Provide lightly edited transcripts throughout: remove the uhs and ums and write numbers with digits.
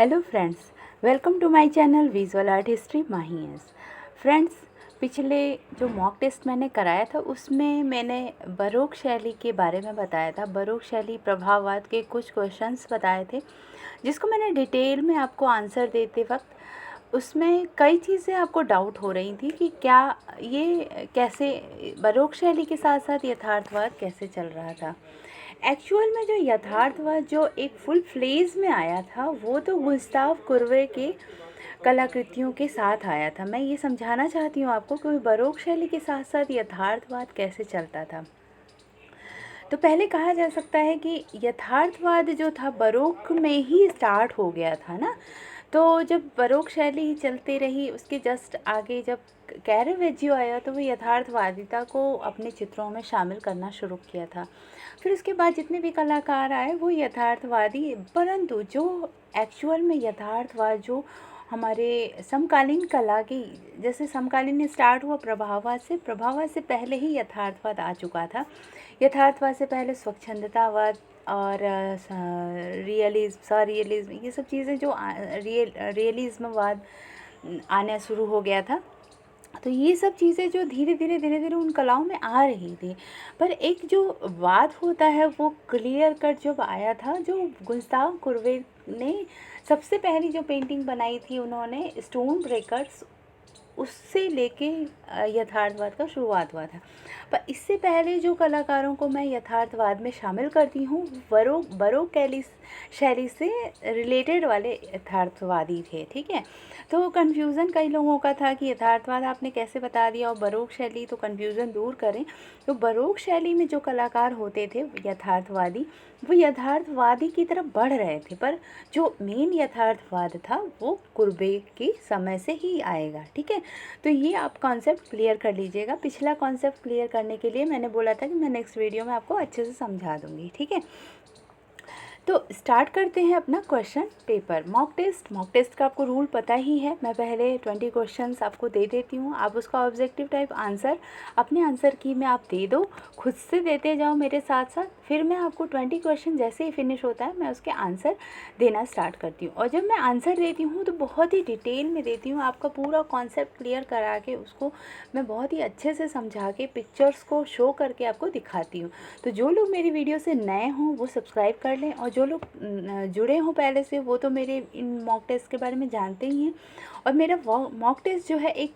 Hello friends, welcome to my channel visual art history माहीस। Friends, पिछले जो mock test मैंने कराया था उसमें मैंने बरोक शैली के बारे में बताया था। बरोक शैली प्रभाववाद के कुछ क्वेश्चंस बताए थे जिसको मैंने डिटेल में आपको आंसर देते वक्त उसमें कई चीज़ें आपको डाउट हो रही थी कि क्या ये कैसे बरोक शैली के साथ साथ यथार्थवाद कैसे चल रहा था। एक्चुअल में जो यथार्थवाद जो एक फुल फ्लेज में आया था वो तो गुस्ताव कुर्वे के कलाकृतियों के साथ आया था। मैं ये समझाना चाहती हूँ आपको कि बरोक शैली के साथ साथ यथार्थवाद कैसे चलता था। तो पहले कहा जा सकता है कि यथार्थवाद जो था बरोक में ही स्टार्ट हो गया था ना। तो जब बरोक शैली चलती रही उसके जस्ट आगे जब कैरेवेजियो आया तो वो यथार्थवादिता को अपने चित्रों में शामिल करना शुरू किया था। फिर उसके बाद जितने भी कलाकार आए वो यथार्थवादी, परंतु जो एक्चुअल में यथार्थवाद जो हमारे समकालीन कला की, जैसे समकालीन स्टार्ट हुआ प्रभाववाद से पहले ही यथार्थवाद आ चुका था। यथार्थवाद से पहले स्वच्छंदतावाद और रियलिज्म ये सब चीज़ें जो रियलिज्मवाद आना शुरू हो गया था। तो ये सब चीज़ें जो धीरे धीरे उन कलाओं में आ रही थी, पर एक जो वाद होता है वो क्लियर कट जब आया था, जो गुस्ताव कुर्वे ने सबसे पहली जो पेंटिंग बनाई थी उन्होंने स्टोन ब्रेकर्स, उससे लेके यथार्थवाद का शुरुआत हुआ था। पर इससे पहले जो कलाकारों को मैं यथार्थवाद में शामिल करती हूँ बरोक शैली से रिलेटेड वाले यथार्थवादी थे। ठीक है, तो कन्फ्यूज़न कई लोगों का था कि यथार्थवाद आपने कैसे बता दिया और बरोक शैली, तो कन्फ्यूज़न दूर करें तो बरोक शैली में जो कलाकार होते थे यथार्थवादी, वो यथार्थवादी की तरफ बढ़ रहे थे, पर जो मेन यथार्थवाद था वो कुर्बे के समय से ही आएगा। ठीक है, तो ये आप कॉन्सेप्ट क्लियर कर लीजिएगा। पिछला कॉन्सेप्ट क्लियर करने के लिए मैंने बोला था कि मैं नेक्स्ट वीडियो में आपको अच्छे से समझा दूँगी। ठीक है, तो स्टार्ट करते हैं अपना क्वेश्चन पेपर। मॉक टेस्ट का आपको रूल पता ही है। मैं पहले 20 क्वेश्चंस आपको दे देती हूँ, आप उसका ऑब्जेक्टिव टाइप आंसर अपने आंसर की में आप दे दो, खुद से देते जाओ मेरे साथ साथ। फिर मैं आपको 20 क्वेश्चन जैसे ही फिनिश होता है मैं उसके आंसर देना स्टार्ट करती हूँ। और जब मैं आंसर देती हूँ तो बहुत ही डिटेल में देती हूँ, आपका पूरा कॉन्सेप्ट क्लियर करा के उसको मैं बहुत ही अच्छे से समझा के पिक्चर्स को शो करके आपको दिखाती हूँ। तो जो लोग मेरी वीडियो से नए हों वो सब्सक्राइब कर लें, और जो लोग जुड़े हों पहले से वो तो मेरे इन मॉक टेस्ट के बारे में जानते ही हैं। और मेरा मॉक टेस्ट जो है एक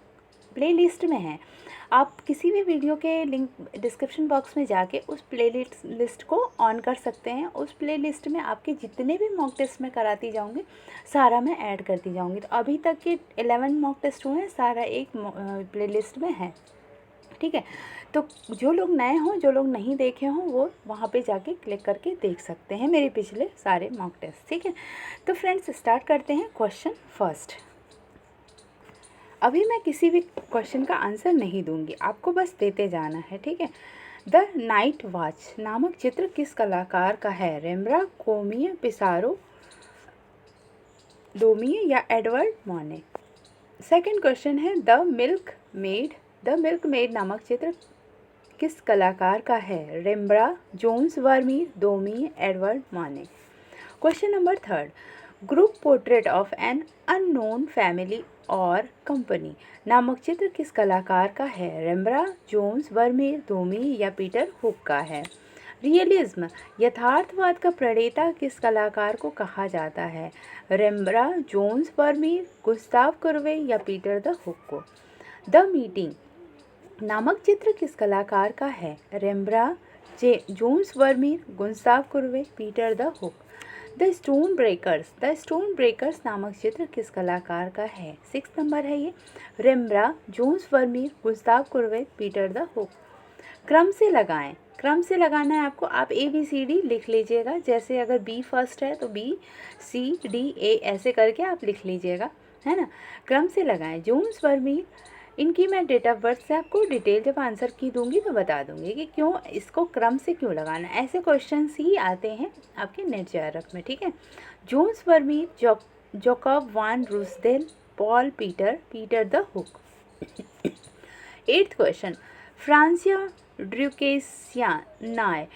प्लेलिस्ट में है, आप किसी भी वीडियो के लिंक डिस्क्रिप्शन बॉक्स में जाके उस प्लेलिस्ट को ऑन कर सकते हैं। उस प्लेलिस्ट में आपके जितने भी मॉक टेस्ट मैं कराती जाऊंगी सारा मैं ऐड करती जाऊंगी। तो अभी तक के 11 मॉक टेस्ट हुए हैं, सारा एक प्लेलिस्ट में है। ठीक है, तो जो लोग नए हों, जो लोग नहीं देखे हों, वो वहाँ पे जाके क्लिक करके देख सकते हैं मेरे पिछले सारे मॉक टेस्ट। ठीक है, तो फ्रेंड्स स्टार्ट करते हैं क्वेश्चन फर्स्ट। अभी मैं किसी भी क्वेश्चन का आंसर नहीं दूंगी, आपको बस देते जाना है। ठीक है, द नाइट वॉच नामक चित्र किस कलाकार का है? रेम्ब्रा, कोमिय, पिसारो, डोमिए या एडवर्ड मोने? सेकंड क्वेश्चन है द मिल्क मेड नामक चित्र किस कलाकार का है? रेम्ब्रा, जोन्स वर्मीर, डोमी, एडवर्ड मोने? Question number third, group portrait of an unknown family और कंपनी नामक चित्र किस कलाकार का है? रेम्ब्रा, जोन्स वर्मीर, डोमी या पीटर हुक का है? रियलिज्म यथार्थवाद का प्रणेता किस कलाकार को कहा जाता है? Rembrandt, Johannes Vermeer, Gustave Courbet या पीटर द हुक को? द मीटिंग नामक चित्र किस कलाकार का है? Rembrandt, Johannes Vermeer, Gustave Courbet, Pieter de Hooch? The stone breakers नामक चित्र किस कलाकार का है? 6 नंबर है ये। Rembrandt, Johannes Vermeer, Gustave Courbet, Pieter de Hooch? क्रम से लगाना है आपको। आप ABCD लिख लीजिएगा, जैसे अगर B फर्स्ट है तो BCDA ऐसे करके आप लिख लीजिएगा, है ना। क्रम से लगाएं। जोन्स वर्मीर, इनकी मैं डेट ऑफ बर्थ से आपको डिटेल जब आंसर की दूंगी तो बता दूंगी कि क्यों इसको क्रम से क्यों लगाना। ऐसे क्वेश्चंस ही आते हैं आपके नेट JRF में। ठीक है, Johannes Vermeer, Jacob van Ruisdael, Paul Pieter de Hooch? 8th question, François Duquesnoy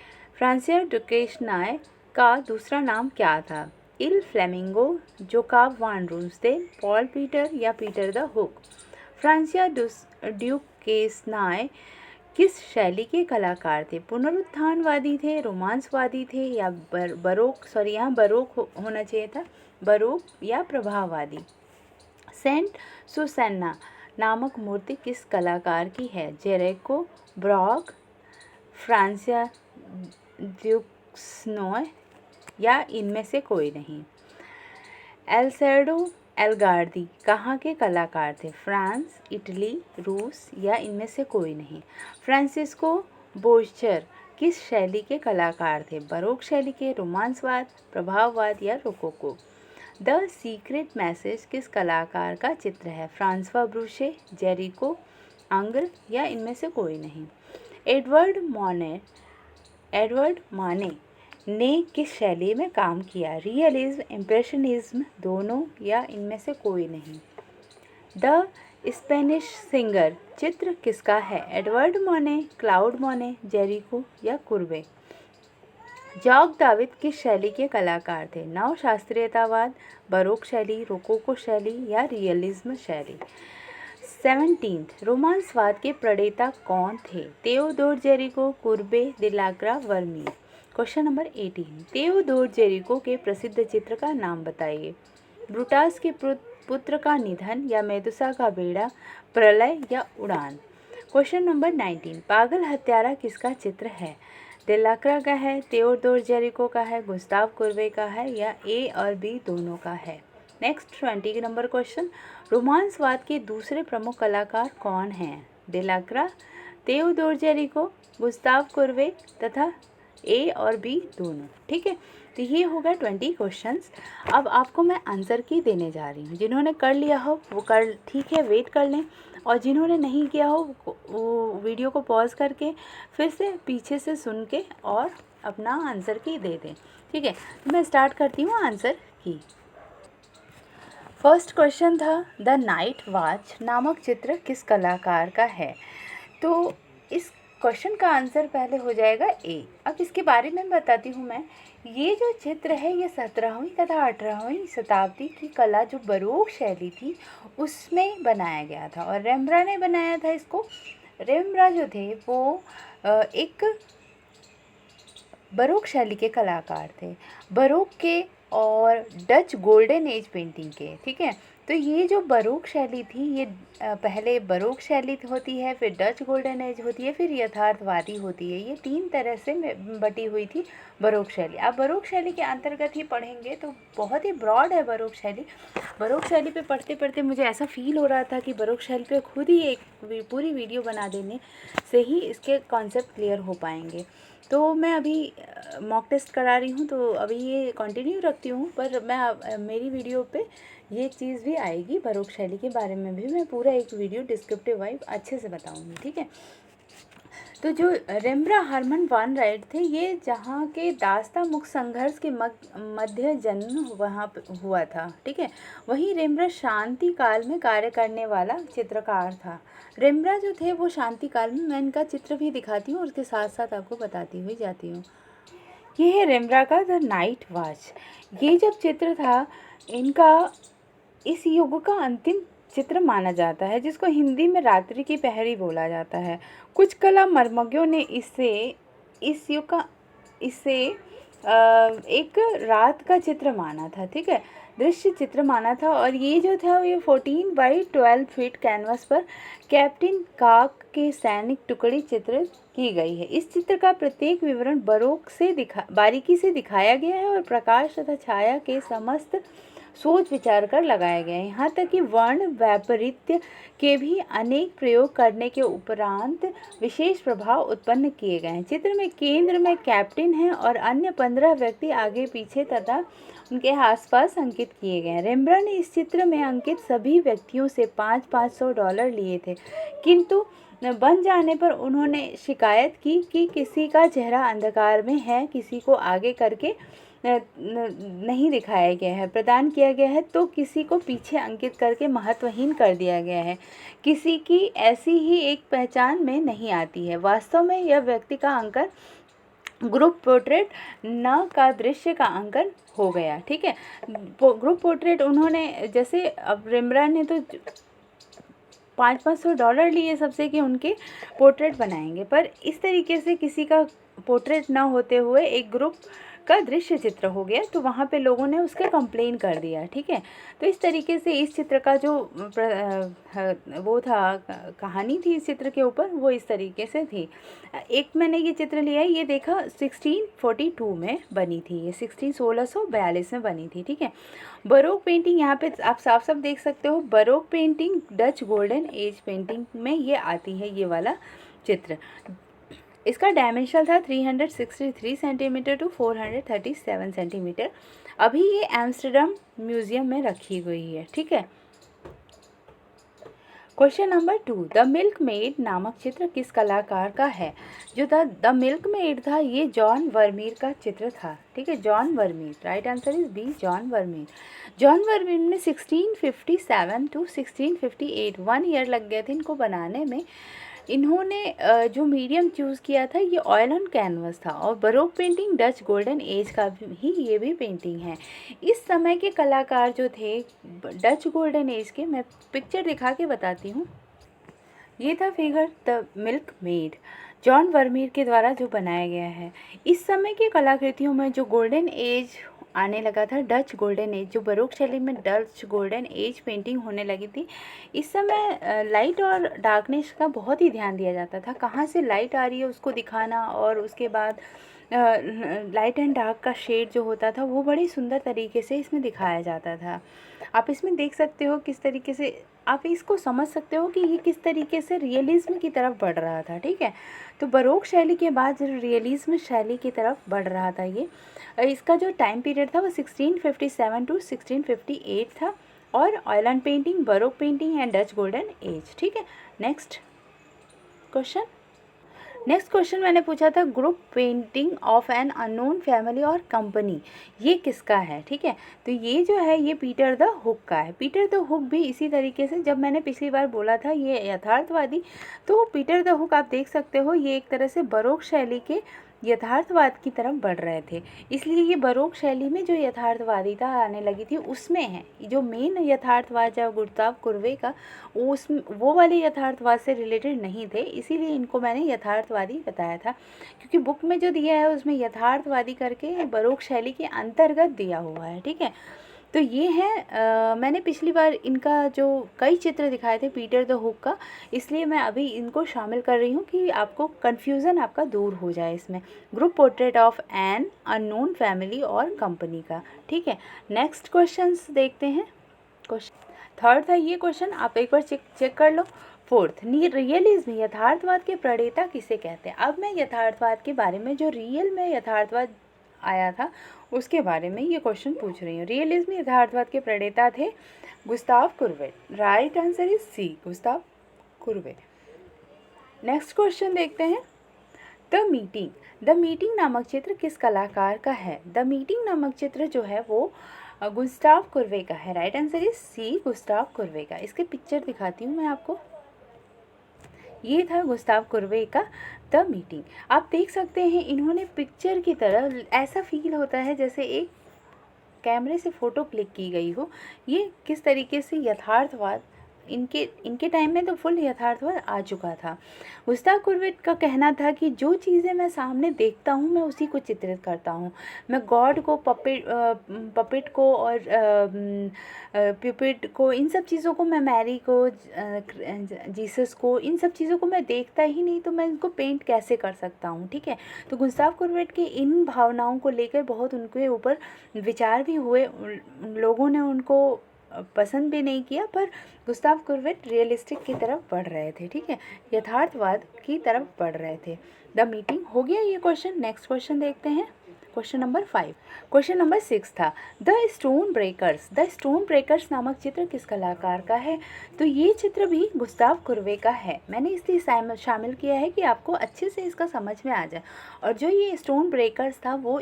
का दूसरा नाम क्या था? Il Fiammingo, Jacob van Ruisdael, Paul Pieter या Pieter de Hooch. François Duquesnoy किस शैली के कलाकार थे? पुनरुत्थानवादी थे, रोमांसवादी थे या बरोक, सॉरी यहाँ बरोक होना चाहिए था, बरोक या प्रभाववादी। सेंट सुसैना नामक मूर्ति किस कलाकार की है? जेरेको, ब्रॉग, फ्रांसिया ड्यूक्सनॉय या इनमें से कोई नहीं। एल्सेडो एल्गार्दी कहाँ के कलाकार थे? फ्रांस, इटली, रूस या इनमें से कोई नहीं। फ्रांसिस्को बोस्चर किस शैली के कलाकार थे? बरोक शैली के, रोमांसवाद, प्रभाववाद या रोकोको। द सीक्रेट मैसेज किस कलाकार का चित्र है? फ्रांसवा ब्रूशे, जेरिको, अंग्र या इनमें से कोई नहीं। एडवर्ड माने ने किस शैली में काम किया? रियलिज्म, इम्प्रेशनिज्म, दोनों या इनमें से कोई नहीं। द स्पेनिश सिंगर चित्र किसका है? एडवर्ड मोने, क्लाउड मोने, जेरिको या कुर्बे। जॉक दाविद किस शैली के कलाकार थे? नव शास्त्रीयतावाद, बरोक शैली, रोकोको शैली या रियलिज्म शैली। 17 रोमांसवाद के प्रणेता कौन थे? तेओदोर जेरिको, कुर्बे, दिलाग्रा, Vermeer. Question number 18 Theodore Gericault के प्रसिद्ध चित्र का नाम बताइए। ब्रूटास के पुत्र का निधन या मेदुसा का बेड़ा, प्रलय या उड़ान। क्वेश्चन नंबर 19 पागल हत्यारा किसका चित्र है? दिलाक्रा का है, तेओदोर जेरिको का है, गुस्ताव कुर्बे का है या ए और बी दोनों का है। नेक्स्ट 20 नंबर क्वेश्चन रोमांसवाद के दूसरे प्रमुख कलाकार कौन हैं? दिलाक्रा, तेओदोर जेरिको, गुस्ताव कुर्बे तथा ए और बी दोनों। ठीक है, तो ये होगा 20 क्वेश्चंस। अब आपको मैं आंसर की देने जा रही हूँ। जिन्होंने कर लिया हो वो कर, ठीक है, वेट कर लें, और जिन्होंने नहीं किया हो वो वीडियो को पॉज करके फिर से पीछे से सुन के और अपना आंसर की दे दें। ठीक है, तो मैं स्टार्ट करती हूँ आंसर की। फर्स्ट क्वेश्चन था द नाइट वॉच नामक चित्र किस कलाकार का है? तो इस क्वेश्चन का आंसर पहले हो जाएगा ए। अब इसके बारे में बताती हूँ मैं। ये जो चित्र है ये 17वीं तथा 18वीं शताब्दी की कला जो बरोक शैली थी उसमें बनाया गया था और रेम्ब्रा ने बनाया था इसको। रेम्ब्रा जो थे वो एक बरोक शैली के कलाकार थे, बरोक के और डच गोल्डन एज पेंटिंग के। ठीक है, तो ये जो बरोक शैली थी ये पहले बरोक शैली होती है, फिर डच गोल्डन एज होती है, फिर यथार्थवादी होती है। ये 3 तरह से बटी हुई थी बरोक शैली। आप बरोक शैली के अंतर्गत ही पढ़ेंगे तो बहुत ही ब्रॉड है बरोक शैली। बरोक शैली पे पढ़ते पढ़ते मुझे ऐसा फील हो रहा था कि बरोक शैली पे खुद ही एक पूरी वीडियो बना देने से ही इसके कॉन्सेप्ट क्लियर हो पाएंगे। तो मैं अभी मॉक टेस्ट करा रही हूँ, तो अभी ये कंटिन्यू रखती हूँ, पर मैं मेरी वीडियो पे ये चीज़ भी आएगी, बरोक शैली के बारे में भी मैं पूरा एक वीडियो डिस्क्रिप्टिव वाइज अच्छे से बताऊँगी। ठीक है, तो जो रेम्ब्रा हरमन वान राइट थे ये जहाँ के दास्ता मुख संघर्ष के मध्य जन्म वहाँ हुआ था। ठीक है, वहीं रेम्ब्रा शांति काल में कार्य करने वाला चित्रकार था। रेम्ब्रा जो थे वो शांति काल में, मैं इनका चित्र भी दिखाती हूँ और उसके साथ साथ आपको बताती हुई जाती हूँ। ये है रेम्ब्रा का द नाइट वॉच। ये जब चित्र था इनका इस युग का अंतिम चित्र माना जाता है, जिसको हिंदी में रात्रि की पहरी बोला जाता है। कुछ कला मर्मज्ञों ने इस युग का एक रात का चित्र माना था। ठीक है, दृश्य चित्र माना था, और ये जो था ये 14 बाई 12 फीट कैनवस पर कैप्टन काक के सैनिक टुकड़ी चित्र की गई है। इस चित्र का प्रत्येक विवरण बारीकी से दिखाया गया है और प्रकाश तथा छाया के समस्त सोच विचार कर लगाया गया है। यहाँ तक कि वर्ण वैपरीत्य के भी अनेक प्रयोग करने के उपरांत विशेष प्रभाव उत्पन्न किए गए हैं। चित्र में केंद्र में कैप्टन है और अन्य 15 व्यक्ति आगे पीछे तथा उनके आसपास अंकित किए गए हैं। रेम्ब्रा ने इस चित्र में अंकित सभी व्यक्तियों से $500 लिए थे, किंतु बन जाने पर उन्होंने शिकायत की कि किसी का चेहरा अंधकार में है, किसी को आगे करके नहीं दिखाया गया है, प्रदान किया गया है, तो किसी को पीछे अंकित करके महत्वहीन कर दिया गया है। किसी की ऐसी ही एक पहचान में नहीं आती है। वास्तव में यह व्यक्ति का अंकन ग्रुप पोर्ट्रेट न का दृश्य का अंकन हो गया। ठीक है, ग्रुप पोर्ट्रेट उन्होंने, जैसे अब रिम्ब्रांड ने तो $500 लिए सबसे कि उनके पोर्ट्रेट बनाएंगे, पर इस तरीके से किसी का पोर्ट्रेट ना होते हुए एक ग्रुप का दृश्य चित्र हो गया, तो वहाँ पे लोगों ने उसका कंप्लेन कर दिया। ठीक है, तो इस तरीके से इस चित्र का जो वो था, कहानी थी इस चित्र के ऊपर, वो इस तरीके से थी। एक मैंने ये चित्र लिया है, ये देखा 1642 में बनी थी, ये 1642 में बनी थी। ठीक है, बरोक पेंटिंग, यहाँ पे आप साफ साफ देख सकते हो, baroque painting Dutch golden age painting में ये आती है, ये वाला चित्र। इसका डायमेंशन था 363 सेंटीमीटर टू 437 सेंटीमीटर। अभी ये एम्स्टर्डम म्यूजियम में रखी हुई है। ठीक है, question number 2, the milk made नामक चित्र किस कलाकार का है? जो द मिल्क मेड था, ये जॉन वर्मीर का चित्र था। ठीक है, John Vermeer, right answer is B, John Vermeer. John Vermeer ने 1657 टू 1658 1 ईयर लग गए थे इनको बनाने में। इन्होंने जो मीडियम चूज़ किया था, ये ऑयल ऑन कैनवस था, और baroque painting Dutch golden as का ही ये भी पेंटिंग है। इस समय के कलाकार जो थे डच गोल्डन एज के, मैं पिक्चर दिखा के बताती हूँ। ये था figure the milkmaid, John Vermeer के द्वारा जो बनाया गया है। इस समय की कलाकृतियों में जो गोल्डन एज आने लगा था, डच गोल्डन एज, जो बरोक शैली में डच गोल्डन एज पेंटिंग होने लगी थी, इस समय लाइट और डार्कनेस का बहुत ही ध्यान दिया जाता था। कहाँ से लाइट आ रही है उसको दिखाना, और उसके बाद लाइट एंड डार्क का शेड जो होता था वो बड़ी सुंदर तरीके से इसमें दिखाया जाता था। आप इसमें देख सकते हो किस तरीके से, आप इसको समझ सकते हो कि ये किस तरीके से रियलिज्म की तरफ बढ़ रहा था। ठीक है, तो बरोक शैली के बाद रियलिज्म शैली की तरफ बढ़ रहा था ये। इसका जो टाइम पीरियड था वो 1657 टू 1658 था, और oil and painting, baroque painting and Dutch golden as. ठीक है, नेक्स्ट क्वेश्चन मैंने पूछा था, group painting of an unknown family और कंपनी, ये किसका है? ठीक है, तो ये जो है ये पीटर द हुक का है। पीटर द हुक भी इसी तरीके से, जब मैंने पिछली बार बोला था ये यथार्थवादी, तो पीटर द हुक आप देख सकते हो ये एक तरह से बरोक शैली के यथार्थवाद की तरफ बढ़ रहे थे, इसलिए ये बरोक शैली में जो यथार्थवादिता आने लगी थी उसमें है। जो मेन यथार्थवाद जब गुस्ताव कुर्वे का, वो वाले यथार्थवाद से रिलेटेड नहीं थे, इसीलिए इनको मैंने यथार्थवादी बताया था, क्योंकि बुक में जो दिया है उसमें यथार्थवादी करके बरोक शैली के अंतर्गत दिया हुआ है। ठीक है, तो ये है मैंने पिछली बार इनका जो कई चित्र दिखाए थे पीटर द हुक का, इसलिए मैं अभी इनको शामिल कर रही हूँ कि आपको कन्फ्यूज़न आपका दूर हो जाए इसमें। Group portrait of an unknown family और कंपनी का। ठीक है, नेक्स्ट क्वेश्चंस देखते हैं। क्वेश्चन थर्ड था ये क्वेश्चन, आप एक बार चेक कर लो। फोर्थ, रियलिज्म, यथार्थवाद के प्रणेता किसे कहते हैं? अब मैं यथार्थवाद के बारे में, जो रियल में यथार्थवाद आया था उसके बारे में ये क्वेश्चन पूछ रही हूँ। रियलिज्म यथार्थवाद के प्रणेता थे Gustave Courbet, right answer is C, Gustave Courbet. Next question देखते हैं, द मीटिंग नामक चित्र किस कलाकार का है? द मीटिंग नामक चित्र जो है वो गुस्ताव कुर्वे का है, right answer is C, Gustave Courbet का। इसके पिक्चर दिखाती हूँ मैं आपको। ये था गुस्ताव कुर्वे का द मीटिंग। आप देख सकते हैं इन्होंने पिक्चर की तरह, ऐसा फील होता है जैसे एक कैमरे से फ़ोटो क्लिक की गई हो। ये किस तरीके से यथार्थवाद, इनके टाइम में तो फुल यथार्थवाद आ चुका था। गुस्ताव कुर्वे का कहना था कि जो चीज़ें मैं सामने देखता हूँ मैं उसी को चित्रित करता हूँ। मैं गॉड को, पपेट को और प्यूपिट को, इन सब चीज़ों को, मैं मैरी को, जीसस को, इन सब चीज़ों को मैं देखता ही नहीं, तो मैं इनको पेंट कैसे कर सकता हूँ? ठीक है, तो गुस्ताव कुर्वे के इन भावनाओं को लेकर बहुत उनके ऊपर विचार भी हुए, लोगों ने उनको पसंद भी नहीं किया, पर गुस्ताव कुर्वे रियलिस्टिक की तरफ बढ़ रहे थे। ठीक है, यथार्थवाद की तरफ बढ़ रहे थे। द मीटिंग हो गया ये क्वेश्चन। नेक्स्ट क्वेश्चन देखते हैं, क्वेश्चन नंबर 5। क्वेश्चन नंबर 6 था, द स्टोन ब्रेकर्स नामक चित्र किस कलाकार का है? तो ये चित्र भी गुस्ताव कुर्वे का है। मैंने इसलिए शामिल किया है कि आपको अच्छे से इसका समझ में आ जाए। और जो ये स्टोन ब्रेकर्स था वो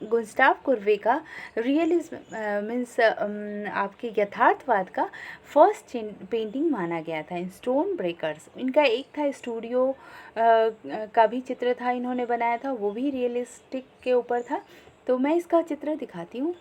गुस्ताव कुर्वे का रियलिज्म मीन्स आपके यथार्थवाद का फर्स्ट पेंटिंग माना गया था। स्टोन ब्रेकर्स इनका एक था, स्टूडियो का भी चित्र था, इन्होंने बनाया था, वो भी रियलिस्टिक के ऊपर था। तो मैं इसका चित्र दिखाती हूँ।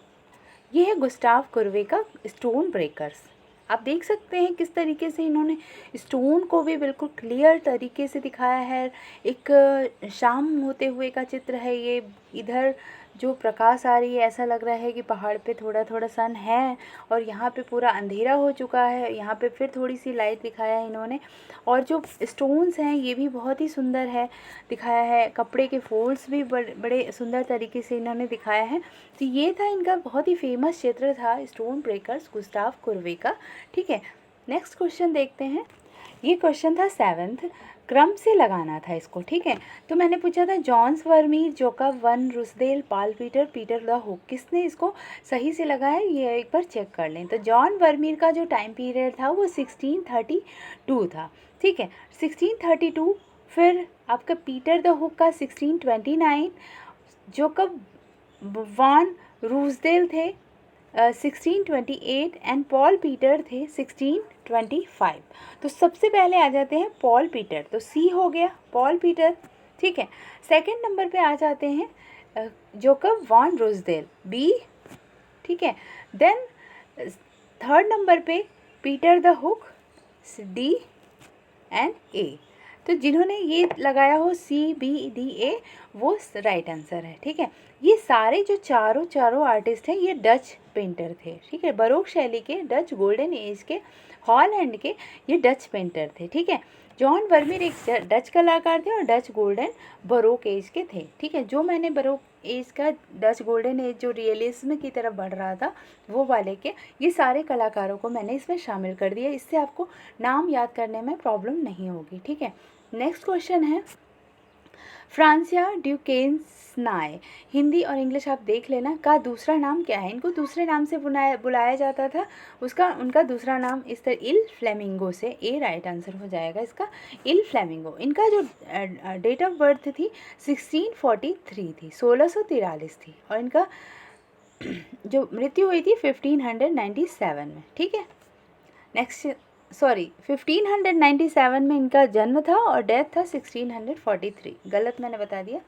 ये है गुस्ताव कुर्वे का स्टोन ब्रेकर्स। आप देख सकते हैं किस तरीके से इन्होंने स्टोन को भी बिल्कुल क्लियर तरीके से दिखाया है। एक शाम होते हुए का चित्र है ये। इधर जो प्रकाश आ रही है ऐसा लग रहा है कि पहाड़ पे थोड़ा थोड़ा सन है और यहाँ पे पूरा अंधेरा हो चुका है। यहाँ पे फिर थोड़ी सी लाइट दिखाया है इन्होंने। और जो स्टोन्स हैं ये भी बहुत ही सुंदर है दिखाया है। कपड़े के फोल्ड्स भी बड़े सुंदर तरीके से इन्होंने दिखाया है। तो ये था इनका बहुत ही फेमस चित्र था स्टोन ब्रेकर्स गुस्ताव कुर्वे का। ठीक है, नेक्स्ट क्वेश्चन देखते हैं। ये क्वेश्चन था 7th, क्रम से लगाना था इसको। ठीक है, तो मैंने पूछा था John Vermeer, Jacob van Ruisdael, Paul Peter, Pieter de Hooch, किसने इसको सही से लगाया ये एक बार चेक कर लें। तो जॉन वर्मीर का जो टाइम पीरियड था वो 1632 था। ठीक है, 1632। फिर आपका पीटर द हुक का 1629, जोकब वान रूसदेल थे 1628 एंड पॉल पीटर थे 1625। तो सबसे पहले आ जाते हैं पॉल पीटर, तो सी हो गया पॉल पीटर। ठीक है, सेकंड नंबर पे आ जाते हैं जोकब वान रूसदेल, बी। ठीक है, देन थर्ड नंबर पे Pieter de Hooch, D and A. तो जिन्होंने ये लगाया हो सी बी डी ए वो राइट आंसर है। ठीक है, ये सारे जो चारों आर्टिस्ट हैं ये डच पेंटर थे। ठीक है, बरोक शैली के, डच गोल्डन एज के, हॉलैंड के ये डच पेंटर थे। ठीक है, जॉन वर्मीर एक डच कलाकार थे और डच गोल्डन बरोक एज के थे। ठीक है, जो मैंने बरोक एज का डच गोल्डन एज जो रियलिज्म की तरफ बढ़ रहा था वो वाले के, ये सारे कलाकारों को मैंने इसमें शामिल कर दिया। इससे आपको नाम याद करने में प्रॉब्लम नहीं होगी। ठीक है, नेक्स्ट क्वेश्चन है फ्रांसिया ड्यूकेन्स्नाय, हिंदी और इंग्लिश आप देख लेना, का दूसरा नाम क्या है? इनको दूसरे नाम से बुलाया जाता था। उनका दूसरा नाम इस तरह इल फ्लेमिंगो से, ए राइट आंसर हो जाएगा इसका, इल फ्लेमिंगो। इनका जो डेट ऑफ बर्थ थी 1643 थी, 1643 थी, और इनका जो मृत्यु हुई थी 1597 में। ठीक है, नेक्स्ट 1597 में इनका जन्म था और डेथ था 1643, गलत मैंने बता दिया।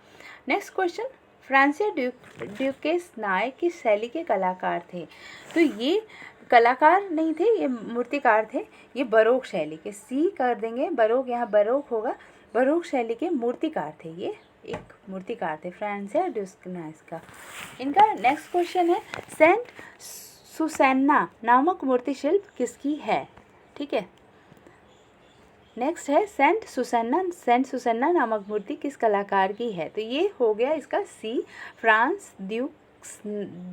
नेक्स्ट क्वेश्चन, फ्रांसिया ड्यूकेन्स्नाय किस शैली के कलाकार थे? तो ये कलाकार नहीं थे, ये मूर्तिकार थे। ये बरोक शैली के, सी कर देंगे, बरोक यहाँ बरोक होगा, बरोक शैली के मूर्तिकार थे। ये एक मूर्तिकार थे फ्रांसिया ड्यूकेन्स्नाय का। इनका नेक्स्ट क्वेश्चन है सेंट सुसैना नामक मूर्ति शिल्प किसकी है? ठीक है, नेक्स्ट है सेंट सुसन्ना नामक मूर्ति किस कलाकार की है? तो ये हो गया इसका सी, फ्रांस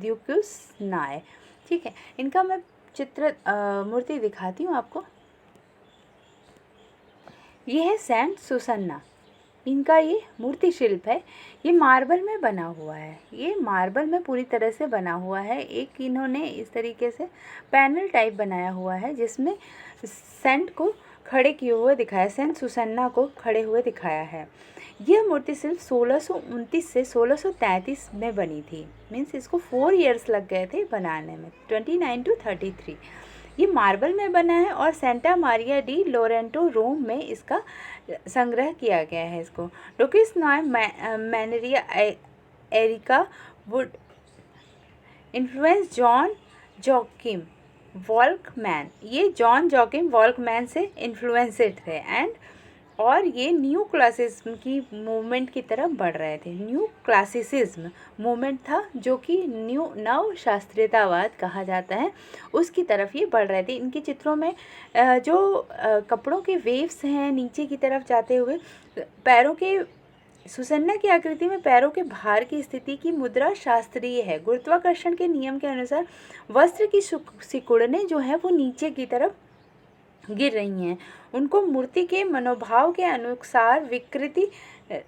ड्यूकेन्स्नाय। ठीक है, इनका मैं चित्र मूर्ति दिखाती हूँ आपको। ये है सेंट सुसन्ना, इनका ये मूर्ति शिल्प है। ये मार्बल में बना हुआ है, ये मार्बल में पूरी तरह से बना हुआ है। एक इन्होंने इस तरीके से पैनल टाइप बनाया हुआ है जिसमें सेंट को खड़े किए हुए दिखाया, सेंट सुसन्ना को खड़े हुए दिखाया है। यह मूर्ति सिर्फ 1629 से 1633 में बनी थी, मीन्स इसको 4 इयर्स लग गए थे बनाने में, 29 to 33। ये मार्बल में बना है और Santa Maria di Loreto Rome में इसका संग्रह किया गया है। इसको ड्यूकेन्स्नाय मैनरिया एरिका would influence John Joachim Volkmann, ये जॉन जोकिम वॉल्कमैन से इन्फ्लुएंसड थे और ये न्यू क्लासिज्म की मूवमेंट की तरफ बढ़ रहे थे। न्यू क्लासिसिज्म मूवमेंट था जो कि नव शास्त्रीयतावाद कहा जाता है, उसकी तरफ ये बढ़ रहे थे। इनके चित्रों में जो कपड़ों के वेव्स हैं नीचे की तरफ जाते हुए, पैरों के सुसन्ना की आकृति में पैरों के भार की स्थिति की मुद्रा शास्त्रीय है। गुरुत्वाकर्षण के नियम के अनुसार वस्त्र की सिकुड़ने जो है वो नीचे की तरफ गिर रही हैं, उनको मूर्ति के मनोभाव के अनुसार विकृति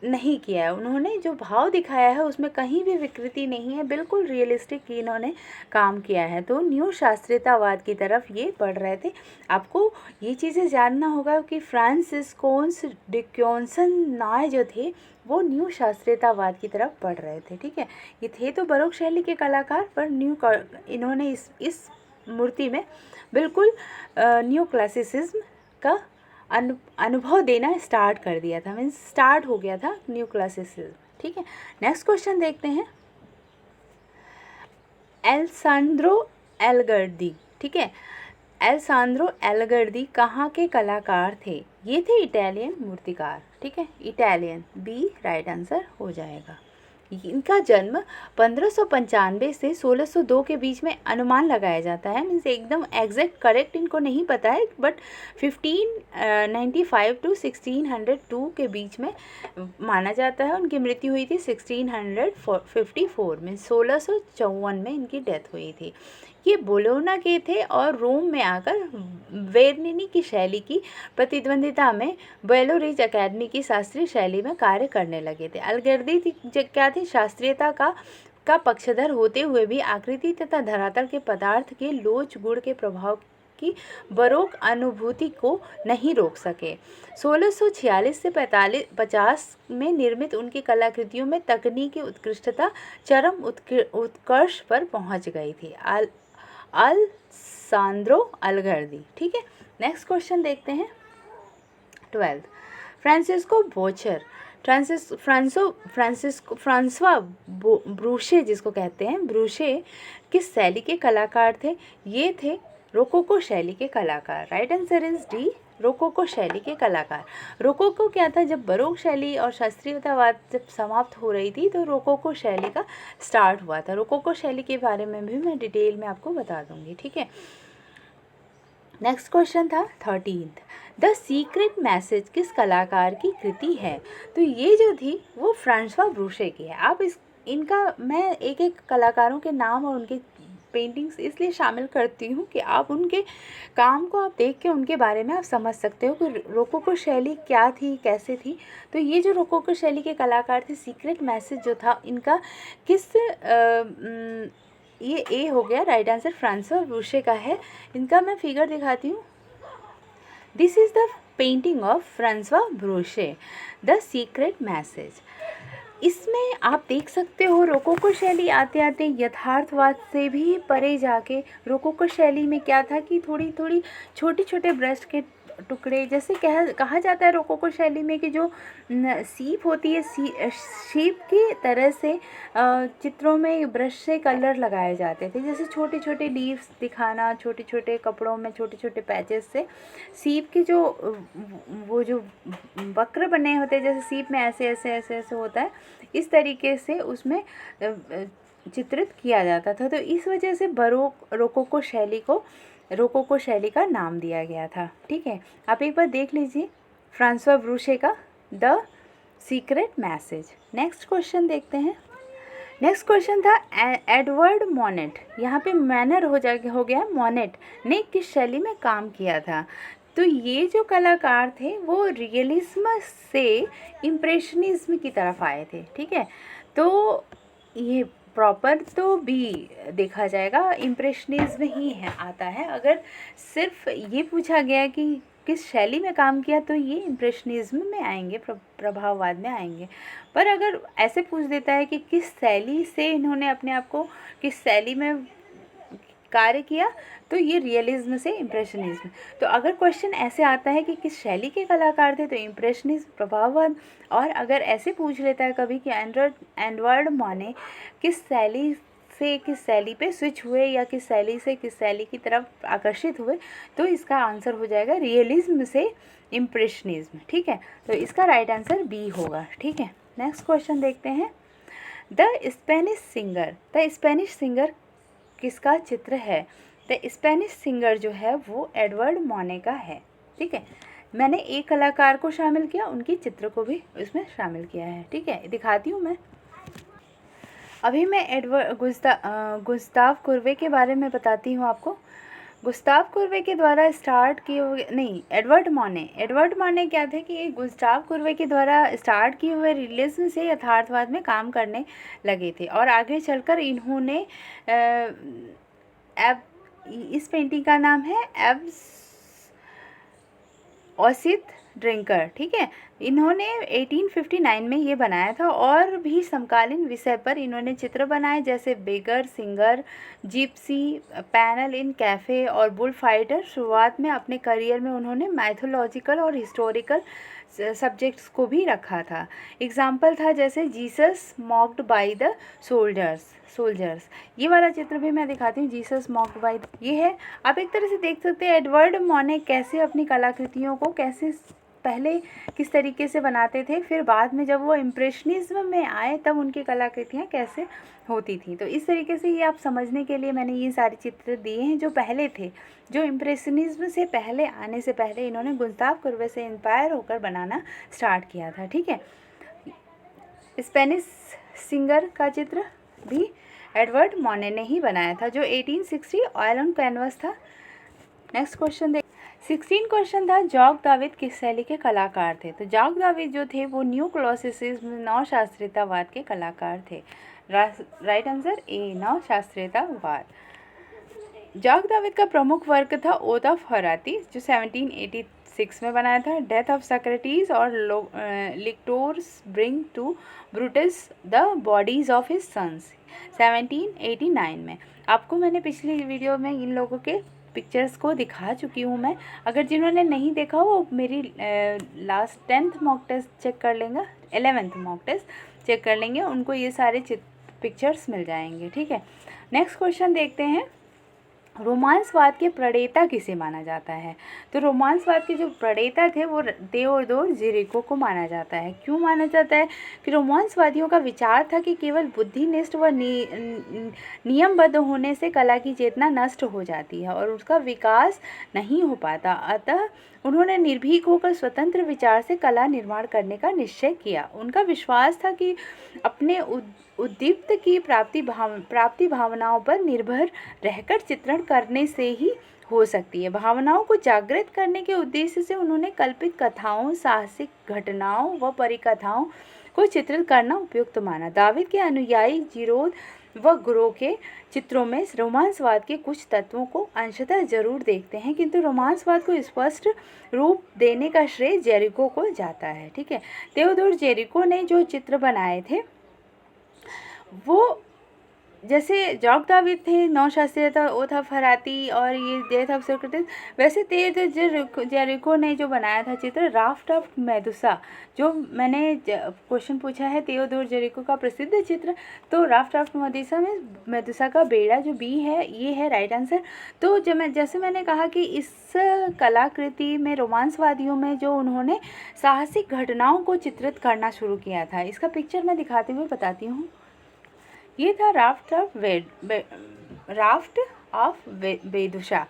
नहीं किया है। उन्होंने जो भाव दिखाया है उसमें कहीं भी विकृति नहीं है, बिल्कुल रियलिस्टिक इन्होंने काम किया है। तो न्यू शास्त्रीयतावाद की तरफ ये बढ़ रहे थे। आपको ये चीज़ें जानना होगा कि फ्रांसिस्कोन्स डिक्योंसन जो थे वो न्यू शास्त्रीयतावाद की तरफ बढ़ रहे थे। ठीक है, ये थे तो बरोक शैली के कलाकार, पर इन्होंने इस मूर्ति में बिल्कुल न्यू क्लासिसिज्म का अनुभव देना स्टार्ट कर दिया था, मीन्स स्टार्ट हो गया था न्यू क्लासिसिज्म। ठीक है, नेक्स्ट क्वेश्चन देखते हैं। एल्सांद्रो एलगर्दी, ठीक है, एल्सांद्रो एलगर्दी कहाँ के कलाकार थे? ये थे इटालियन मूर्तिकार। ठीक है, इटालियन, बी राइट आंसर हो जाएगा। इनका जन्म 1595 से 1602 के बीच में अनुमान लगाया जाता है, मीन्स एकदम एग्जैक्ट करेक्ट इनको नहीं पता है, बट 1595 टू 1602 के बीच में माना जाता है। उनकी मृत्यु हुई थी 1654 में, 1654 में इनकी डेथ हुई थी। ये बोलोना के थे और रोम में आकर वेरनिनी की शैली की प्रतिद्वंदिता में बेलो रिज अकेडमी की शास्त्रीय शैली में कार्य करने लगे थे। अलगर्दी क्या थी? शास्त्रीयता का पक्षधर होते हुए भी आकृति तथा धरातल के पदार्थ के लोच गुण के प्रभाव की बरोक अनुभूति को नहीं रोक सके। 1646 से 50 में निर्मित उनकी कलाकृतियों में तकनीकी उत्कृष्टता चरम उत्कर्ष पर पहुंच गई थी। अल्सांद्रो अलगर्दी। ठीक है, नेक्स्ट क्वेश्चन देखते हैं। 12 फ्रांसिस्को बोचर, फ्रांसवा ब्रूशे जिसको कहते हैं, ब्रूशे किस शैली के कलाकार थे? ये थे रोकोको शैली के कलाकार। Right answer is D, rococo शैली के कलाकार। रोकोको क्या था? जब बरोक शैली और शास्त्रीयतावाद जब समाप्त हो रही थी तो रोकोको शैली का स्टार्ट हुआ था। रोकोको शैली के बारे में भी मैं डिटेल में आपको बता दूंगी। ठीक है, नेक्स्ट क्वेश्चन था 13th, द सीक्रेट मैसेज किस कलाकार की कृति है? तो ये जो थी वो फ्रांसवा ब्रूशे की है। आप इनका मैं एक एक कलाकारों के नाम और उनके पेंटिंग्स इसलिए शामिल करती हूँ कि आप उनके काम को आप देख के उनके बारे में आप समझ सकते हो कि रोकोको शैली क्या थी, कैसे थी। तो ये जो रोकोको शैली के कलाकार थे, सीक्रेट मैसेज जो था इनका किस ये ए हो गया राइट आंसर, फ्रांसवा ब्रूशे का है। इनका मैं फिगर दिखाती हूँ। This is the painting of Francois ब्रूशे, द सीक्रेट मैसेज। इसमें आप देख सकते हो रोकोको शैली आते आते यथार्थवाद से भी परे जाके रोकोको शैली में क्या था कि थोड़ी थोड़ी छोटे छोटे ब्रश के टुकड़े, जैसे कहा जाता है रोकोको शैली में कि जो सीप होती है, सीप की तरह से चित्रों में ब्रश से कलर लगाए जाते थे। जैसे छोटे छोटे लीव्स दिखाना, छोटे छोटे कपड़ों में छोटे छोटे पैचेस से सीप के जो वो जो वक्र बने होते हैं, जैसे सीप में ऐसे ऐसे ऐसे ऐसे होता है, इस तरीके से उसमें चित्रित किया जाता था। तो इस वजह से रोकोको शैली का नाम दिया गया था। ठीक है, आप एक बार देख लीजिए फ्रांसवा ब्रूशे का the secret message. Next question देखते हैं। नेक्स्ट क्वेश्चन था एडवर्ड मोनेट, यहाँ पे मैनर हो गया, मोनेट ने किस शैली में काम किया था? तो ये जो कलाकार थे वो रियलिज्म से इम्प्रेशनिज्म की तरफ आए थे। ठीक है, तो ये प्रॉपर तो भी देखा जाएगा इम्प्रेशनिज्म ही है आता है। अगर सिर्फ ये पूछा गया कि किस शैली में काम किया तो ये इम्प्रेशनिज्म में आएंगे, प्रभाववाद में आएंगे। पर अगर ऐसे पूछ देता है कि किस शैली से इन्होंने अपने आप को, किस शैली में कार्य किया, तो ये रियलिज्म से इम्प्रेशनिज्म। तो अगर क्वेश्चन ऐसे आता है कि किस शैली के कलाकार थे तो इम्प्रेशनिज्म, प्रभाववाद। और अगर ऐसे पूछ लेता है कभी कि एडवर्ड मोने किस शैली से किस शैली पे स्विच हुए या किस शैली से किस शैली की तरफ आकर्षित हुए, तो इसका आंसर हो जाएगा रियलिज्म से इम्प्रेशनिज्म। ठीक है, तो इसका राइट आंसर बी होगा। ठीक है, नेक्स्ट क्वेश्चन देखते हैं। द स्पेनिश सिंगर किसका चित्र है? द स्पेनिश सिंगर जो है वो एडवर्ड मोने का है। ठीक है, मैंने एक कलाकार को शामिल किया, उनकी चित्र को भी इसमें शामिल किया है। ठीक है, दिखाती हूँ मैं। अभी मैं गुस्ताव कुर्वे के बारे में बताती हूँ आपको। गुस्ताव कुर्वे के द्वारा स्टार्ट किए हुए, नहीं, एडवर्ड मॉने क्या थे कि गुस्ताव कुर्वे के द्वारा स्टार्ट किए हुए रियलिज्म से यथार्थवाद में काम करने लगे थे और आगे चलकर इन्होंने इस पेंटिंग का नाम है एब्स औसित ड्रिंकर, ठीक है। इन्होंने 1859 में ये बनाया था और भी समकालीन विषय पर इन्होंने चित्र बनाए जैसे beggar, singer, gypsy, panel in cafe और बुल फाइटर। शुरुआत में अपने करियर में उन्होंने मैथोलॉजिकल और हिस्टोरिकल सब्जेक्ट्स को भी रखा था। एग्जाम्पल था जैसे Jesus mocked by the soldiers. ये वाला चित्र भी मैं दिखाती हूँ, जीसस मॉक्ड बाय, ये है। आप एक तरह से देख सकते हैं एडवर्ड मॉने कैसे अपनी कलाकृतियों को कैसे पहले किस तरीके से बनाते थे, फिर बाद में जब वो इम्प्रेशनिज्म में आए तब उनकी कलाकृतियाँ कैसे होती थी। तो इस तरीके से ये आप समझने के लिए मैंने ये सारे चित्र दिए हैं जो पहले थे, जो इम्प्रेशनिज्म से पहले आने से पहले इन्होंने गुस्ताव कुर्वे से इंस्पायर होकर बनाना स्टार्ट किया था, ठीक है। स्पेनिश सिंगर का चित्र भी एडवर्ड मॉने ने ही बनाया था जो 1860 ऑयल ऑन कैनवस था। नेक्स्ट क्वेश्चन देख, 16 क्वेश्चन था जॉक दाविद किस शैली के कलाकार थे। तो जॉक दाविद जो थे वो न्यू क्लासिसिज्म, नवशास्त्रीयतावाद के कलाकार थे। राइट आंसर ए, नवशास्त्रीयतावाद। जॉक दाविद का प्रमुख वर्क था ओथ ऑफ हराती जो 1786 में बनाया था। डेथ ऑफ सक्रेटिस और lictors bring to Brutus the bodies of his sons 1789 में। आपको मैंने पिछली वीडियो में इन लोगों के पिक्चर्स को दिखा चुकी हूँ मैं। अगर जिन्होंने नहीं देखा वो मेरी last 10th mock test check कर लेंगे, 11th मॉक टेस्ट चेक कर लेंगे, उनको ये सारे पिक्चर्स मिल जाएंगे, ठीक है। नेक्स्ट क्वेश्चन देखते हैं, रोमांसवाद के प्रणेता किसे माना जाता है। तो रोमांसवाद के जो प्रणेता थे वो तेओदोर जेरिको को माना जाता है। क्यों माना जाता है कि रोमांसवादियों का विचार था कि केवल बुद्धिनिष्ठ व नियमबद्ध होने से कला की चेतना नष्ट हो जाती है और उसका विकास नहीं हो पाता। अतः उन्होंने निर्भीक होकर स्वतंत्र विचार से कला निर्माण करने का निश्चय किया। उनका विश्वास था कि अपने उद्दीप्त की प्राप्ति भावनाओं पर निर्भर रहकर चित्रण करने से ही हो सकती है। भावनाओं को जागृत करने के उद्देश्य से उन्होंने कल्पित कथाओं, साहसिक घटनाओं व परिकथाओं को चित्रित करना उपयुक्त माना। दाविद के अनुयायी जिरोद व गुरो के चित्रों में रोमांसवाद के कुछ तत्वों को अंशतः जरूर देखते हैं, किंतु रोमांसवाद को स्पष्ट रूप देने का श्रेय जेरिको को जाता है, ठीक है। तेओदोर जेरिको ने जो चित्र बनाए थे वो जैसे जॉक दाविद थे नवशास्त्रीयता, ओथ ऑफ हराती और ये डेथ ऑफ सोक्रेटिस, वैसे जेरिको ने जो बनाया था चित्र राफ्ट ऑफ मेदुसा, जो मैंने क्वेश्चन पूछा है तेओदोर जेरिको का प्रसिद्ध चित्र, तो राफ्ट ऑफ मेदुसा में मेदुसा का बेड़ा जो बी है ये है राइट आंसर। तो जैसे मैंने कहा कि इस कलाकृति में रोमांसवादियों में जो उन्होंने साहसिक घटनाओं को चित्रित करना शुरू किया था, इसका पिक्चर मैं दिखाते हुए बताती हूँ। ये था राफ्ट ऑफ मेदुसा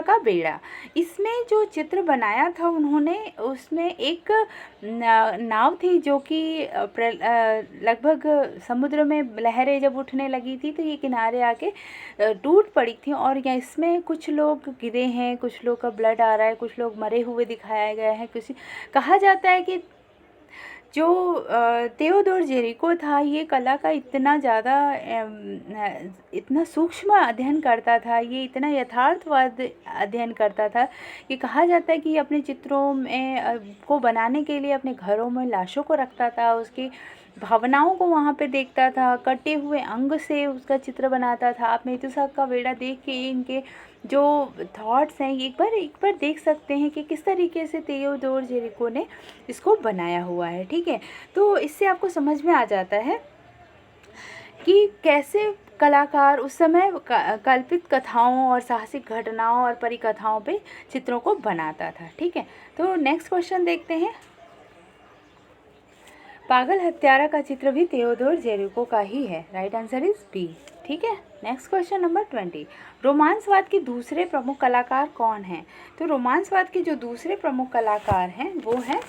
का बेड़ा। इसमें जो चित्र बनाया था उन्होंने, उसमें एक नाव थी जो कि लगभग समुद्र में लहरें जब उठने लगी थी तो ये किनारे आके टूट पड़ी थी और यहाँ इसमें कुछ लोग गिरे हैं, कुछ लोग का ब्लड आ रहा है, कुछ लोग मरे हुए दिखाया गया है। कहा जाता है कि जो तेओदोर जेरिको था ये कला का इतना ज़्यादा इतना सूक्ष्म अध्ययन करता था, ये इतना यथार्थवाद अध्ययन करता था कि कहा जाता है कि अपने चित्रों में को बनाने के लिए अपने घरों में लाशों को रखता था, उसकी भावनाओं को वहाँ पे देखता था, कटे हुए अंग से उसका चित्र बनाता था। आप मेदुसा का बेड़ा देख के इनके जो थॉट्स हैं एक बार देख सकते हैं कि किस तरीके से तेओदोर जेरिको ने इसको बनाया हुआ है, ठीक है। तो इससे आपको समझ में आ जाता है कि कैसे कलाकार उस समय कल्पित कथाओं और साहसिक घटनाओं और परिकथाओं पे चित्रों को बनाता था, ठीक है। तो नेक्स्ट क्वेश्चन देखते हैं, पागल हत्यारा का चित्र भी तेओदोर जेरिको का ही है। राइट आंसर इज बी, ठीक है। नेक्स्ट क्वेश्चन नंबर 20, रोमांसवाद के दूसरे प्रमुख कलाकार कौन हैं। तो रोमांसवाद के जो दूसरे प्रमुख कलाकार हैं वो हैं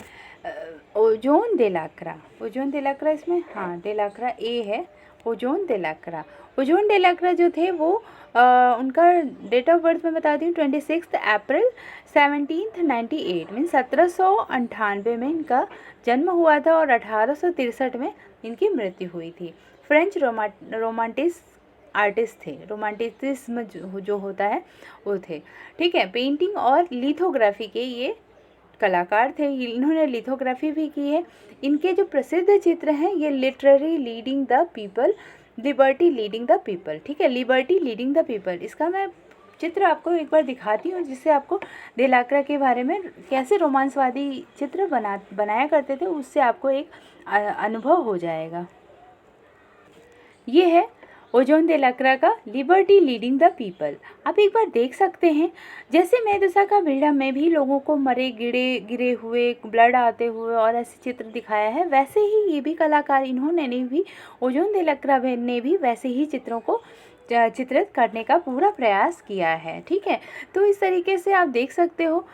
ओजोन देलाक्रा। ओजोन देलाक्रा इसमें हाँ देलाक्रा ए है, ओजोन डेलाक्रा। ओजोन डेलाक्रा जो थे वो उनका डेट ऑफ बर्थ मैं बताती हूँ 26 अप्रैल 1798 मीन 1798 में इनका जन्म हुआ था और 1863 में इनकी मृत्यु हुई थी। फ्रेंच रोमांटिस्ट आर्टिस्ट थे, रोमांटिसिज्म जो होता है वो थे। ठीक है, पेंटिंग और लिथोग्राफी के ये कलाकार थे। इन्होंने लिथोग्राफी भी की है। इनके जो प्रसिद्ध चित्र हैं ये literary leading the people, liberty leading the people. ठीक है, लिबर्टी लीडिंग द पीपल, इसका मैं चित्र आपको एक बार दिखाती हूँ जिससे आपको डेलाक्रा के बारे में कैसे रोमांसवादी चित्र बनाया करते थे उससे आपको एक अनुभव हो जाएगा। ये है ओजोन डेलाक्रा का लिबर्टी लीडिंग द पीपल। आप एक बार देख सकते हैं, जैसे मेदुसा का बेड़ा में भी लोगों को मरे गिरे हुए, ब्लड आते हुए और ऐसे चित्र दिखाया है, वैसे ही ये भी कलाकार इन्होंने भी, ओजोन डेलाक्रा ने भी वैसे ही चित्रों को चित्रित करने का पूरा प्रयास किया है। ठीक है, तो इस तरीके से आप देख सकते हो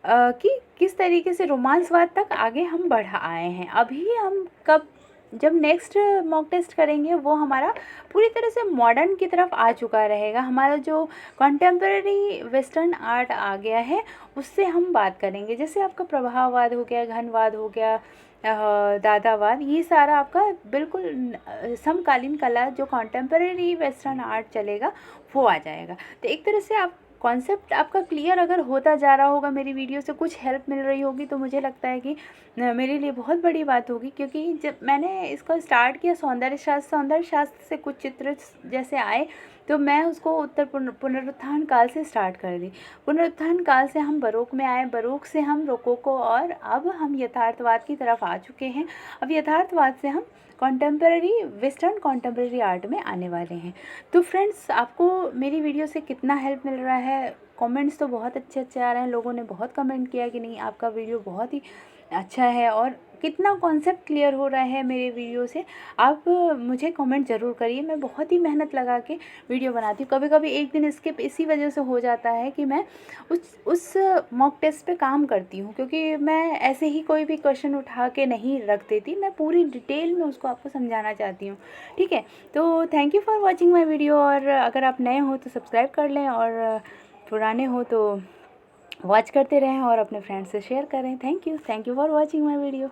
कि किस तरीके से रोमांसवाद तक आगे हम बढ़ आए हैं। अभी हम जब नेक्स्ट मॉक टेस्ट करेंगे वो हमारा पूरी तरह से मॉडर्न की तरफ आ चुका रहेगा। हमारा जो कंटेम्प्रेरी वेस्टर्न आर्ट आ गया है उससे हम बात करेंगे। जैसे आपका प्रभाववाद हो गया, घनवाद हो गया, दादावाद, ये सारा आपका बिल्कुल समकालीन कला जो कंटेम्प्रेरी वेस्टर्न आर्ट चलेगा वो आ जाएगा। तो एक तरह से आप कॉन्सेप्ट आपका क्लियर अगर होता जा रहा होगा, मेरी वीडियो से कुछ हेल्प मिल रही होगी, तो मुझे लगता है कि मेरे लिए बहुत बड़ी बात होगी। क्योंकि जब मैंने इसको स्टार्ट किया सौंदर्य शास्त्र से कुछ चित्र जैसे आए तो मैं उसको उत्तर पुनरुत्थान काल से स्टार्ट कर दी। पुनरुत्थान काल से हम बरोक में आए, बरोक से हम रोकोको और अब हम यथार्थवाद की तरफ आ चुके हैं। अब यथार्थवाद से हम कॉन्टेम्प्रेरी वेस्टर्न कॉन्टेम्प्रेरी आर्ट में आने वाले हैं। तो फ्रेंड्स, आपको मेरी वीडियो से कितना हेल्प मिल रहा है? कमेंट्स तो बहुत अच्छे आ रहे हैं, लोगों ने बहुत कमेंट किया कि नहीं आपका वीडियो बहुत ही अच्छा है और कितना कॉन्सेप्ट क्लियर हो रहा है मेरे वीडियो से। आप मुझे कमेंट ज़रूर करिए। मैं बहुत ही मेहनत लगा के वीडियो बनाती हूँ। कभी कभी एक दिन स्किप इसी वजह से हो जाता है कि मैं उस मॉक टेस्ट पे काम करती हूँ, क्योंकि मैं ऐसे ही कोई भी क्वेश्चन उठा के नहीं रख देती, मैं पूरी डिटेल में उसको आपको समझाना चाहती हूँ। ठीक है, तो thank you for watching my video. और अगर आप नए हो तो सब्सक्राइब कर लें और पुराने हो तो वॉच करते रहें और अपने फ्रेंड्स से शेयर करें। Thank you for watching my video.